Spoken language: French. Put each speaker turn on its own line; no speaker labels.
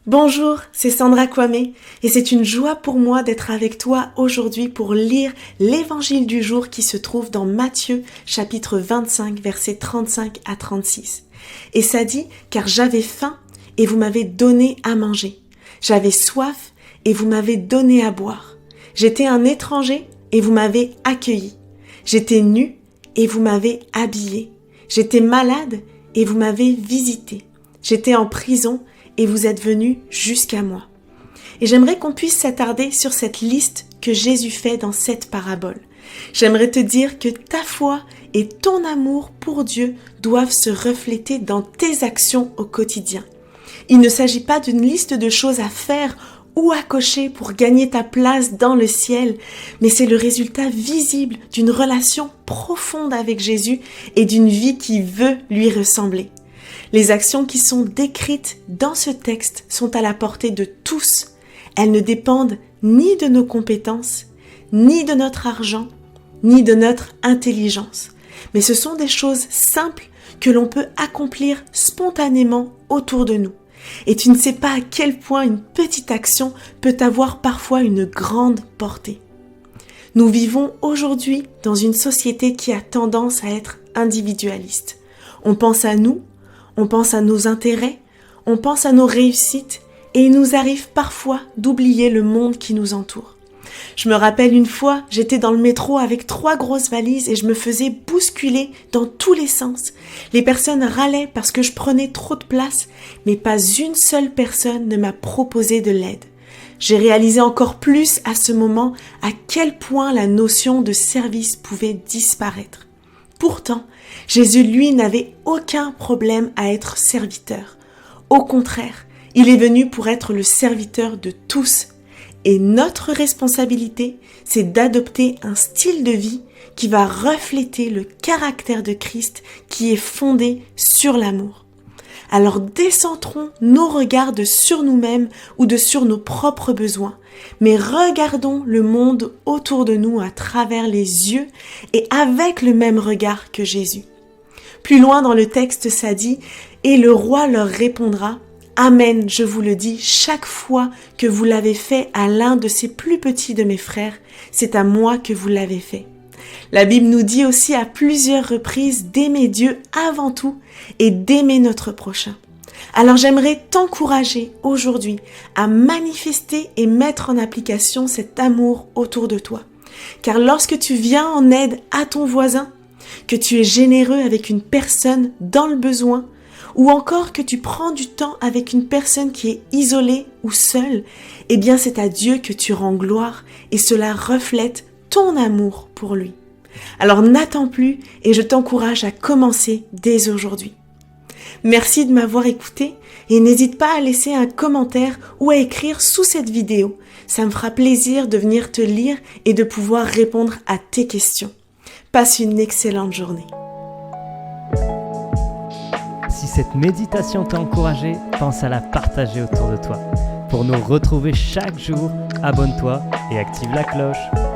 Bonjour, c'est Sandra Kwame et c'est une joie pour moi d'être avec toi aujourd'hui pour lire l'évangile du jour qui se trouve dans Matthieu chapitre 25 versets 35 à 36. Et ça dit « Car j'avais faim et vous m'avez donné à manger. J'avais soif et vous m'avez donné à boire. J'étais un étranger et vous m'avez accueilli. J'étais nu et vous m'avez habillé. J'étais malade et vous m'avez visité. J'étais en prison et vous êtes venus jusqu'à moi. » Et j'aimerais qu'on puisse s'attarder sur cette liste que Jésus fait dans cette parabole. J'aimerais te dire que ta foi et ton amour pour Dieu doivent se refléter dans tes actions au quotidien. Il ne s'agit pas d'une liste de choses à faire ou à cocher pour gagner ta place dans le ciel, mais c'est le résultat visible d'une relation profonde avec Jésus et d'une vie qui veut lui ressembler. Les actions qui sont décrites dans ce texte sont à la portée de tous. Elles ne dépendent ni de nos compétences, ni de notre argent, ni de notre intelligence. Mais ce sont des choses simples que l'on peut accomplir spontanément autour de nous. Et tu ne sais pas à quel point une petite action peut avoir parfois une grande portée. Nous vivons aujourd'hui dans une société qui a tendance à être individualiste. On pense à nous, on pense à nos intérêts, on pense à nos réussites et il nous arrive parfois d'oublier le monde qui nous entoure. Je me rappelle une fois, j'étais dans le métro avec 3 grosses valises et je me faisais bousculer dans tous les sens. Les personnes râlaient parce que je prenais trop de place, mais pas une seule personne ne m'a proposé de l'aide. J'ai réalisé encore plus à ce moment à quel point la notion de service pouvait disparaître. Pourtant, Jésus, lui, n'avait aucun problème à être serviteur. Au contraire, il est venu pour être le serviteur de tous. Et notre responsabilité, c'est d'adopter un style de vie qui va refléter le caractère de Christ qui est fondé sur l'amour. Alors décentrons nos regards de sur nous-mêmes ou de sur nos propres besoins, mais regardons le monde autour de nous à travers les yeux et avec le même regard que Jésus. Plus loin dans le texte, ça dit « Et le roi leur répondra « Amen, je vous le dis, chaque fois que vous l'avez fait à l'un de ces plus petits de mes frères, c'est à moi que vous l'avez fait. » La Bible nous dit aussi à plusieurs reprises d'aimer Dieu avant tout et d'aimer notre prochain. Alors j'aimerais t'encourager aujourd'hui à manifester et mettre en application cet amour autour de toi. Car lorsque tu viens en aide à ton voisin, que tu es généreux avec une personne dans le besoin, ou encore que tu prends du temps avec une personne qui est isolée ou seule, eh bien c'est à Dieu que tu rends gloire et cela reflète ton amour pour lui. Alors n'attends plus et je t'encourage à commencer dès aujourd'hui. Merci de m'avoir écouté et n'hésite pas à laisser un commentaire ou à écrire sous cette vidéo. Ça me fera plaisir de venir te lire et de pouvoir répondre à tes questions. Passe une excellente journée.
Si cette méditation t'a encouragé, pense à la partager autour de toi. Pour nous retrouver chaque jour, abonne-toi et active la cloche.